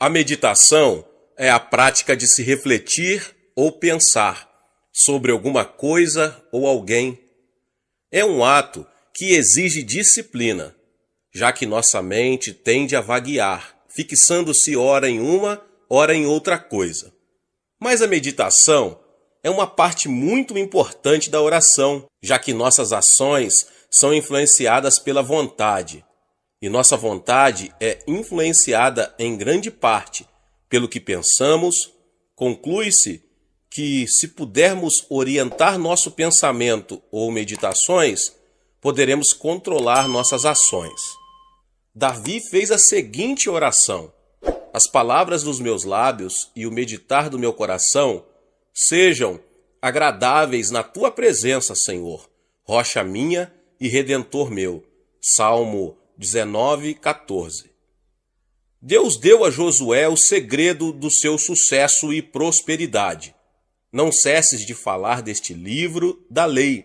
A meditação é a prática de se refletir ou pensar sobre alguma coisa ou alguém. É um ato que exige disciplina, já que nossa mente tende a vaguear, fixando-se ora em uma, ora em outra coisa. Mas a meditação é uma parte muito importante da oração, já que nossas ações são influenciadas pela vontade. E nossa vontade é influenciada em grande parte pelo que pensamos. Conclui-se que, se pudermos orientar nosso pensamento ou meditações, poderemos controlar nossas ações. Davi fez a seguinte oração: as palavras dos meus lábios e o meditar do meu coração sejam agradáveis na tua presença, Senhor, rocha minha e redentor meu. Salmo 19:14. Deus deu a Josué o segredo do seu sucesso e prosperidade. Não cesses de falar deste livro da lei.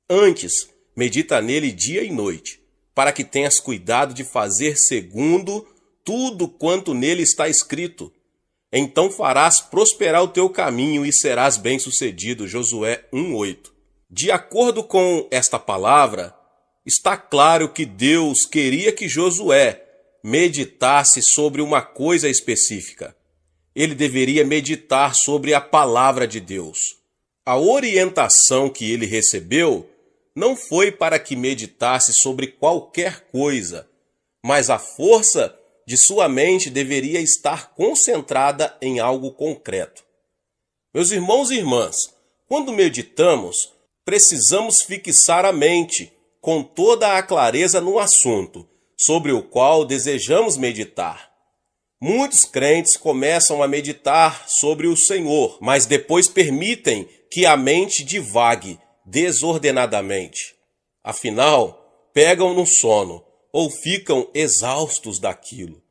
Antes, medita nele dia e noite, para que tenhas cuidado de fazer segundo tudo quanto nele está escrito. Então farás prosperar o teu caminho e serás bem-sucedido. Josué 1:8. De acordo com esta palavra, está claro que Deus queria que Josué meditasse sobre uma coisa específica. Ele deveria meditar sobre a palavra de Deus. A orientação que ele recebeu não foi para que meditasse sobre qualquer coisa, mas a força de sua mente deveria estar concentrada em algo concreto. Meus irmãos e irmãs, quando meditamos, precisamos fixar a mente com toda a clareza no assunto sobre o qual desejamos meditar. Muitos crentes começam a meditar sobre o Senhor, mas depois permitem que a mente divague desordenadamente. Afinal, pegam no sono ou ficam exaustos daquilo.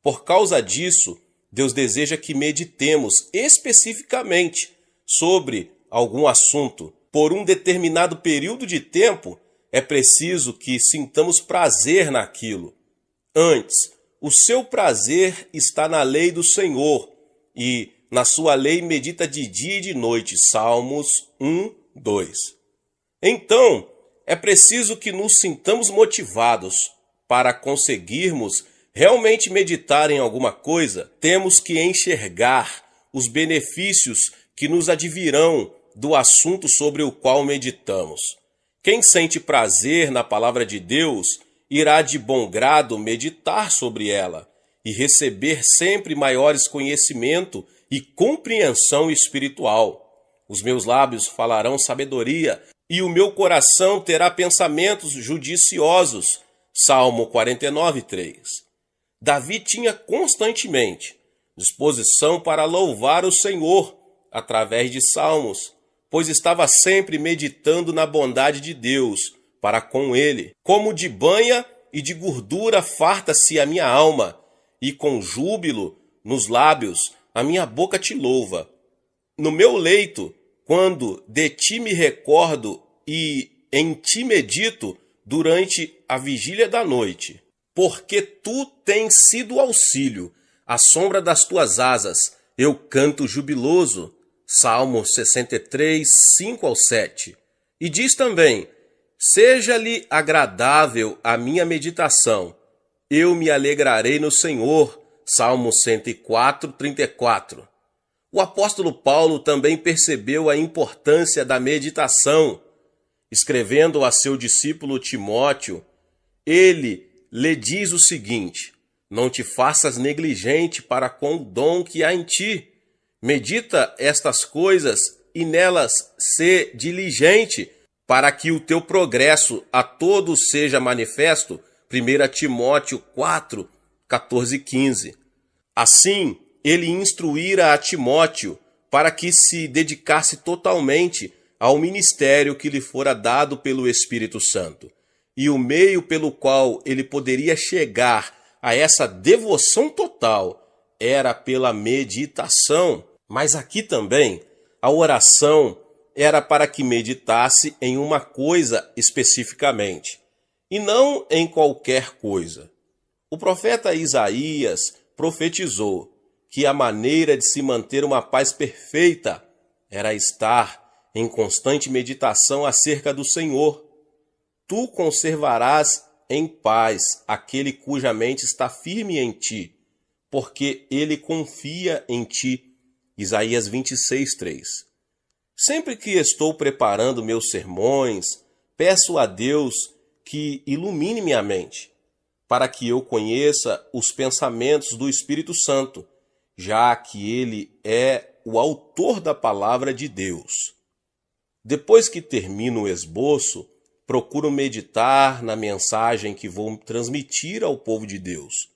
Por causa disso, Deus deseja que meditemos especificamente sobre algum assunto. Por um determinado período de tempo, é preciso que sintamos prazer naquilo. Antes, o seu prazer está na lei do Senhor, e na sua lei medita de dia e de noite. Salmos 1:2. Então, é preciso que nos sintamos motivados. Para conseguirmos realmente meditar em alguma coisa, temos que enxergar os benefícios que nos advirão do assunto sobre o qual meditamos. Quem sente prazer na palavra de Deus irá de bom grado meditar sobre ela e receber sempre maiores conhecimento e compreensão espiritual. Os meus lábios falarão sabedoria e o meu coração terá pensamentos judiciosos. Salmo 49:3. Davi tinha constantemente disposição para louvar o Senhor através de salmos, pois estava sempre meditando na bondade de Deus para com ele. Como de banha e de gordura farta-se a minha alma, e com júbilo nos lábios a minha boca te louva. No meu leito, quando de ti me recordo e em ti medito durante a vigília da noite, porque tu tens sido auxílio, à sombra das tuas asas eu canto jubiloso. Salmo 63, 5-7. E diz também: seja-lhe agradável a minha meditação, eu me alegrarei no Senhor. Salmo 104, 34. O apóstolo Paulo também percebeu a importância da meditação. Escrevendo a seu discípulo Timóteo, ele lhe diz o seguinte: não te faças negligente para com o dom que há em ti. Medita estas coisas e nelas sê diligente, para que o teu progresso a todos seja manifesto. 1 Timóteo 4, 14 e 15. Assim, ele instruíra a Timóteo para que se dedicasse totalmente ao ministério que lhe fora dado pelo Espírito Santo. E o meio pelo qual ele poderia chegar a essa devoção total era pela meditação. Mas aqui também, a oração era para que meditasse em uma coisa especificamente, e não em qualquer coisa. O profeta Isaías profetizou que a maneira de se manter uma paz perfeita era estar em constante meditação acerca do Senhor. Tu conservarás em paz aquele cuja mente está firme em ti, porque ele confia em ti. Isaías 26:3. Sempre que estou preparando meus sermões, peço a Deus que ilumine minha mente, para que eu conheça os pensamentos do Espírito Santo, já que ele é o autor da palavra de Deus. Depois que termino o esboço, procuro meditar na mensagem que vou transmitir ao povo de Deus.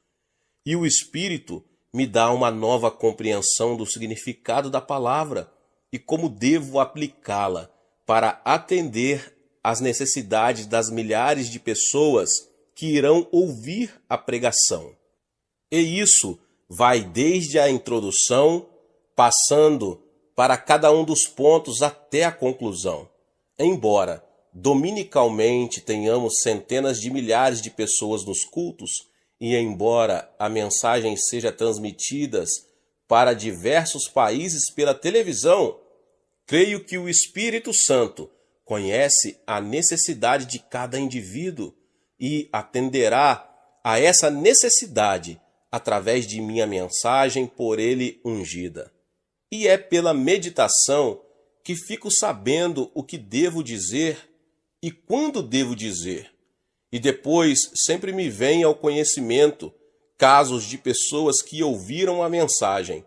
E o Espírito me dá uma nova compreensão do significado da palavra e como devo aplicá-la para atender às necessidades das milhares de pessoas que irão ouvir a pregação. E isso vai desde a introdução, passando para cada um dos pontos até a conclusão. Embora dominicalmente tenhamos centenas de milhares de pessoas nos cultos, e embora a mensagem seja transmitida para diversos países pela televisão, creio que o Espírito Santo conhece a necessidade de cada indivíduo e atenderá a essa necessidade através de minha mensagem por ele ungida. E é pela meditação que fico sabendo o que devo dizer e quando devo dizer. E depois sempre me vem ao conhecimento casos de pessoas que ouviram a mensagem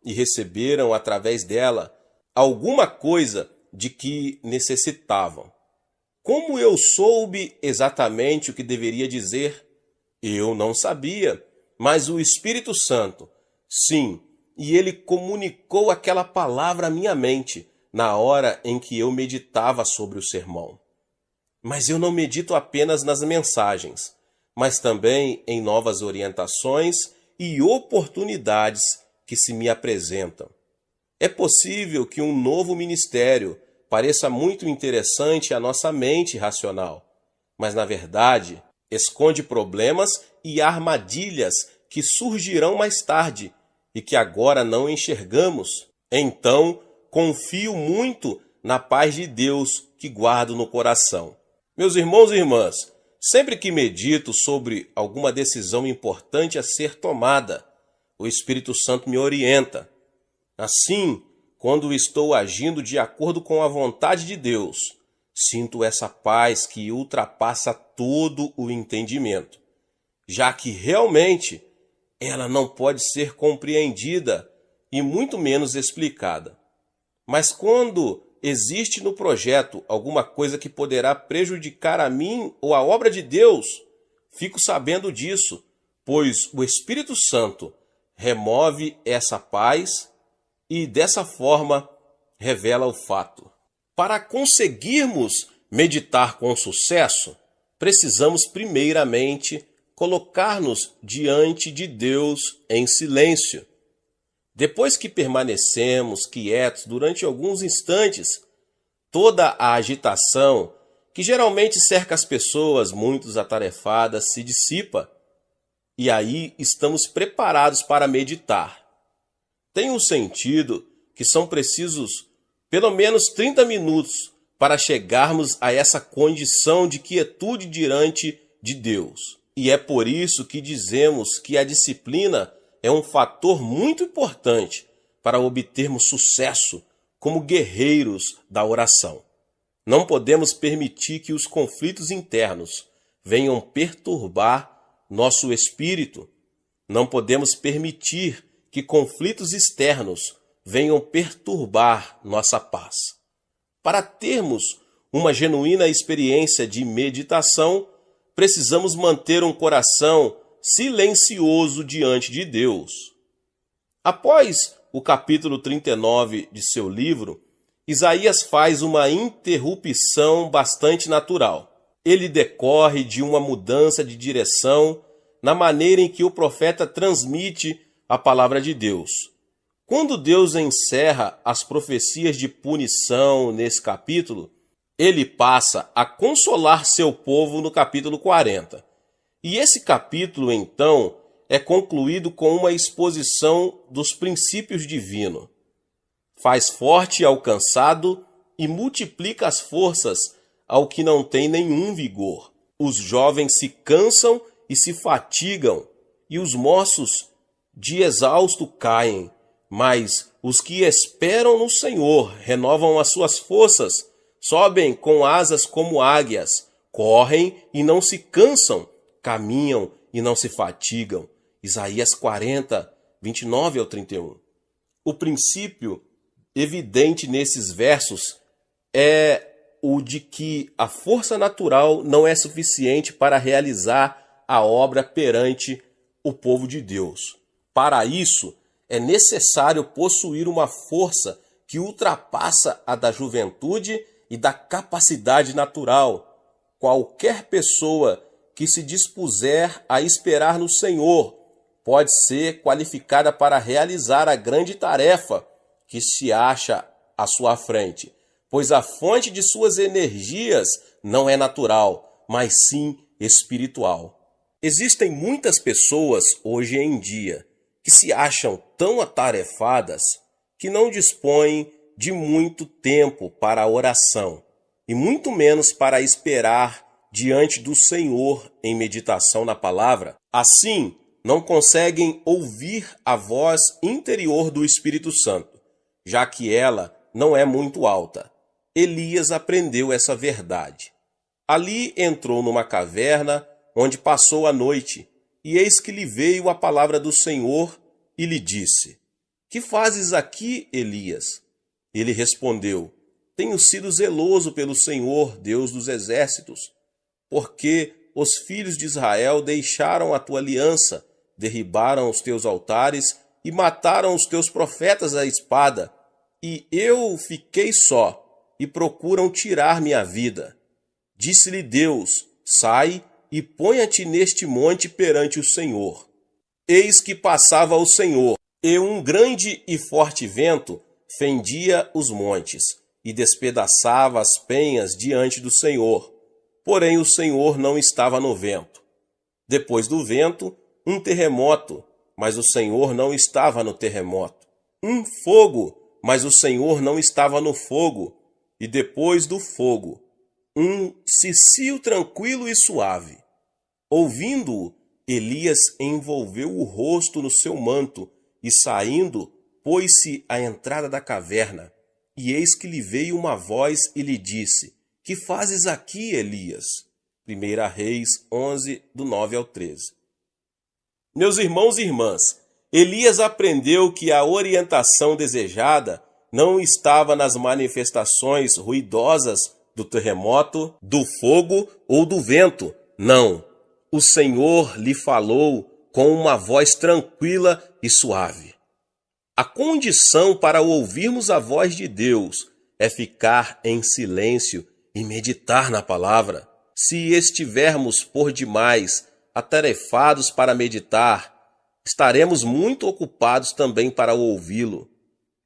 e receberam através dela alguma coisa de que necessitavam. Como eu soube exatamente o que deveria dizer? Eu não sabia, mas o Espírito Santo, sim, e ele comunicou aquela palavra à minha mente na hora em que eu meditava sobre o sermão. Mas eu não medito apenas nas mensagens, mas também em novas orientações e oportunidades que se me apresentam. É possível que um novo ministério pareça muito interessante à nossa mente racional, mas na verdade esconde problemas e armadilhas que surgirão mais tarde e que agora não enxergamos. Então, confio muito na paz de Deus que guardo no coração. Meus irmãos e irmãs, sempre que medito sobre alguma decisão importante a ser tomada, o Espírito Santo me orienta. Assim, quando estou agindo de acordo com a vontade de Deus, sinto essa paz que ultrapassa todo o entendimento, já que realmente ela não pode ser compreendida e muito menos explicada. Mas quando existe no projeto alguma coisa que poderá prejudicar a mim ou a obra de Deus, fico sabendo disso, pois o Espírito Santo remove essa paz e dessa forma revela o fato. Para conseguirmos meditar com sucesso, precisamos primeiramente colocar-nos diante de Deus em silêncio. Depois que permanecemos quietos durante alguns instantes, toda a agitação que geralmente cerca as pessoas muito atarefadas se dissipa, e aí estamos preparados para meditar. Tenho sentido que são precisos pelo menos 30 minutos para chegarmos a essa condição de quietude diante de Deus. E é por isso que dizemos que a disciplina é um fator muito importante para obtermos sucesso como guerreiros da oração. Não podemos permitir que os conflitos internos venham perturbar nosso espírito. Não podemos permitir que conflitos externos venham perturbar nossa paz. Para termos uma genuína experiência de meditação, precisamos manter um coração silencioso diante de Deus. Após o capítulo 39 de seu livro, Isaías faz uma interrupção bastante natural. Ele decorre de uma mudança de direção na maneira em que o profeta transmite a palavra de Deus. Quando Deus encerra as profecias de punição nesse capítulo, ele passa a consolar seu povo no capítulo 40. E esse capítulo, então, é concluído com uma exposição dos princípios divinos. Faz forte ao cansado e multiplica as forças ao que não tem nenhum vigor. Os jovens se cansam e se fatigam, e os moços de exausto caem. Mas os que esperam no Senhor renovam as suas forças, sobem com asas como águias, correm e não se cansam, caminham e não se fatigam. Isaías 40, 29 ao 31. O princípio evidente nesses versos é o de que a força natural não é suficiente para realizar a obra perante o povo de Deus. Para isso, é necessário possuir uma força que ultrapassa a da juventude e da capacidade natural. Qualquer pessoa que se dispuser a esperar no Senhor pode ser qualificada para realizar a grande tarefa que se acha à sua frente, pois a fonte de suas energias não é natural, mas sim espiritual. Existem muitas pessoas hoje em dia que se acham tão atarefadas que não dispõem de muito tempo para a oração e muito menos para esperar diante do Senhor em meditação na palavra. Assim, não conseguem ouvir a voz interior do Espírito Santo, já que ela não é muito alta. Elias aprendeu essa verdade. Ali entrou numa caverna onde passou a noite, e eis que lhe veio a palavra do Senhor e lhe disse: Que fazes aqui, Elias? Ele respondeu: Tenho sido zeloso pelo Senhor, Deus dos exércitos, porque os filhos de Israel deixaram a tua aliança, derribaram os teus altares e mataram os teus profetas à espada, e eu fiquei só, e procuram tirar minha vida. Disse-lhe Deus: Sai e ponha-te neste monte perante o Senhor. Eis que passava o Senhor, e um grande e forte vento fendia os montes, e despedaçava as penhas diante do Senhor. Porém o Senhor não estava no vento. Depois do vento, um terremoto, mas o Senhor não estava no terremoto. Um fogo, mas o Senhor não estava no fogo. E depois do fogo, um cicio tranquilo e suave. Ouvindo-o, Elias envolveu o rosto no seu manto e, saindo, pôs-se à entrada da caverna. E eis que lhe veio uma voz e lhe disse: Que fazes aqui, Elias? 1 Reis 11, do 9 ao 13. Meus irmãos e irmãs, Elias aprendeu que a orientação desejada não estava nas manifestações ruidosas do terremoto, do fogo ou do vento. Não. O Senhor lhe falou com uma voz tranquila e suave. A condição para ouvirmos a voz de Deus é ficar em silêncio e meditar na palavra. Se estivermos por demais atarefados para meditar, estaremos muito ocupados também para ouvi-lo.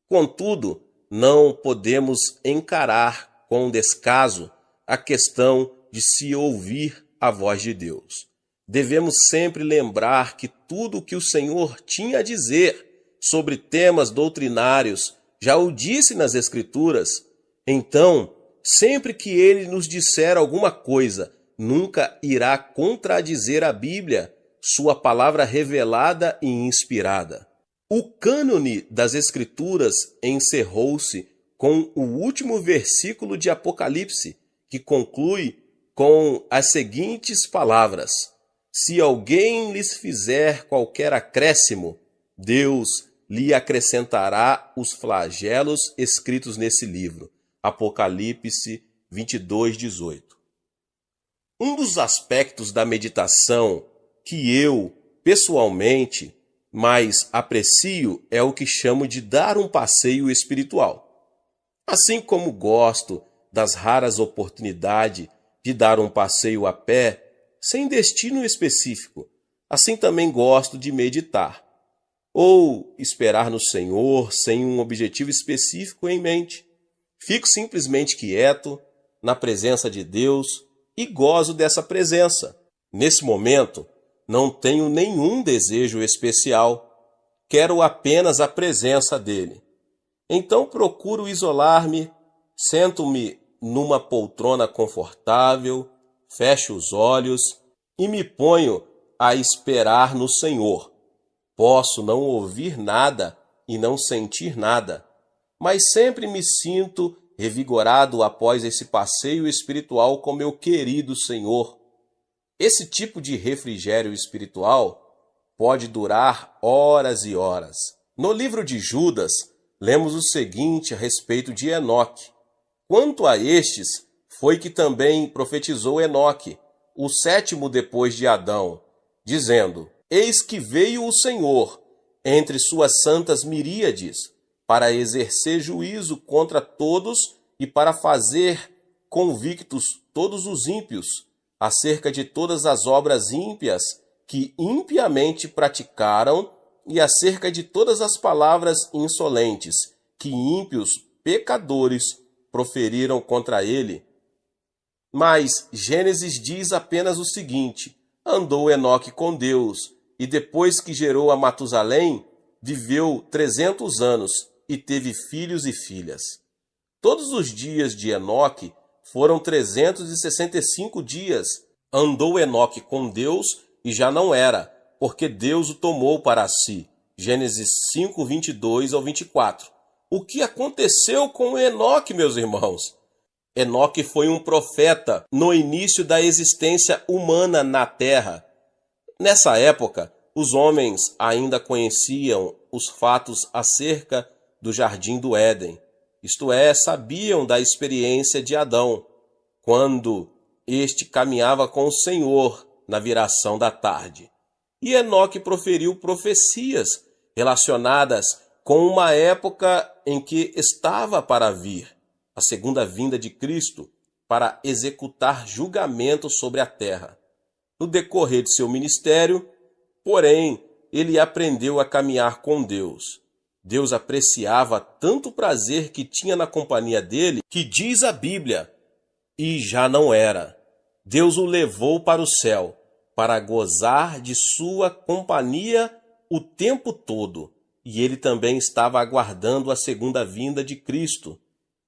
Contudo, não podemos encarar com descaso a questão de se ouvir a voz de Deus. Devemos sempre lembrar que tudo o que o Senhor tinha a dizer sobre temas doutrinários já o disse nas Escrituras. Então, sempre que ele nos disser alguma coisa, nunca irá contradizer a Bíblia, sua palavra revelada e inspirada. O cânone das Escrituras encerrou-se com o último versículo de Apocalipse, que conclui com as seguintes palavras: Se alguém lhes fizer qualquer acréscimo, Deus lhe acrescentará os flagelos escritos nesse livro. Apocalipse 22, 18. Um dos aspectos da meditação que eu, pessoalmente, mais aprecio é o que chamo de dar um passeio espiritual. Assim como gosto das raras oportunidades de dar um passeio a pé, sem destino específico, assim também gosto de meditar, ou esperar no Senhor sem um objetivo específico em mente. Fico simplesmente quieto, na presença de Deus, e gozo dessa presença. Nesse momento, não tenho nenhum desejo especial, quero apenas a presença dele. Então procuro isolar-me, sento-me numa poltrona confortável, fecho os olhos e me ponho a esperar no Senhor. Posso não ouvir nada e não sentir nada, mas sempre me sinto revigorado após esse passeio espiritual com meu querido Senhor. Esse tipo de refrigério espiritual pode durar horas e horas. No livro de Judas, lemos o seguinte a respeito de Enoque. Quanto a estes, foi que também profetizou Enoque, o sétimo depois de Adão, dizendo: Eis que veio o Senhor entre suas santas miríades, para exercer juízo contra todos e para fazer convictos todos os ímpios, acerca de todas as obras ímpias que impiamente praticaram e acerca de todas as palavras insolentes que ímpios pecadores proferiram contra ele. Mas Gênesis diz apenas o seguinte: andou Enoque com Deus, e depois que gerou a Matusalém, viveu 300 anos e teve filhos e filhas. Todos os dias de Enoque foram 365 dias. Andou Enoque com Deus e já não era, porque Deus o tomou para si. Gênesis 5, 22 ao 24. O que aconteceu com Enoque, meus irmãos? Enoque foi um profeta no início da existência humana na terra. Nessa época, os homens ainda conheciam os fatos acerca do jardim do Éden. Isto é, sabiam da experiência de Adão, quando este caminhava com o Senhor na viração da tarde. E Enoque proferiu profecias relacionadas com uma época em que estava para vir, a segunda vinda de Cristo, para executar julgamento sobre a terra. No decorrer de seu ministério, porém, ele aprendeu a caminhar com Deus. Deus apreciava tanto o prazer que tinha na companhia dele, que diz a Bíblia, e já não era. Deus o levou para o céu, para gozar de sua companhia o tempo todo. E ele também estava aguardando a segunda vinda de Cristo,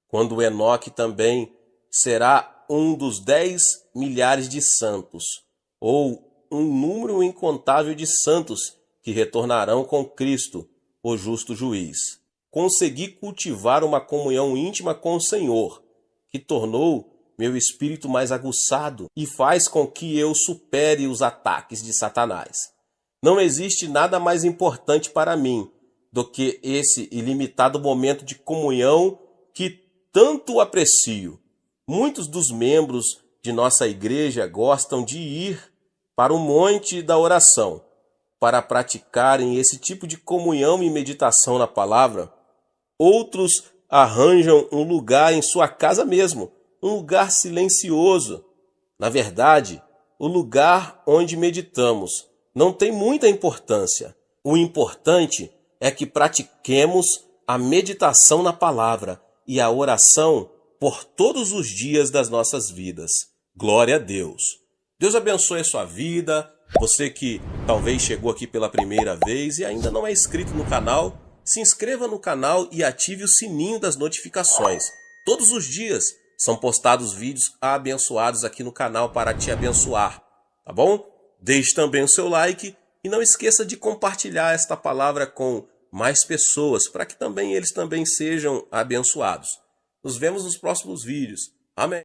quando Enoque também será um dos 10 milhares de santos, ou um número incontável de santos que retornarão com Cristo, o justo juiz. Consegui cultivar uma comunhão íntima com o Senhor, que tornou meu espírito mais aguçado e faz com que eu supere os ataques de Satanás. Não existe nada mais importante para mim do que esse ilimitado momento de comunhão que tanto aprecio. Muitos dos membros de nossa igreja gostam de ir para o monte da oração para praticarem esse tipo de comunhão e meditação na palavra. Outros arranjam um lugar em sua casa mesmo, um lugar silencioso. Na verdade, o lugar onde meditamos não tem muita importância. O importante é que pratiquemos a meditação na palavra e a oração por todos os dias das nossas vidas. Glória a Deus. Deus abençoe a sua vida. Você que talvez chegou aqui pela primeira vez e ainda não é inscrito no canal, se inscreva no canal e ative o sininho das notificações. Todos os dias são postados vídeos abençoados aqui no canal para te abençoar, tá bom? Deixe também o seu like e não esqueça de compartilhar esta palavra com mais pessoas, para que também eles também sejam abençoados. Nos vemos nos próximos vídeos. Amém.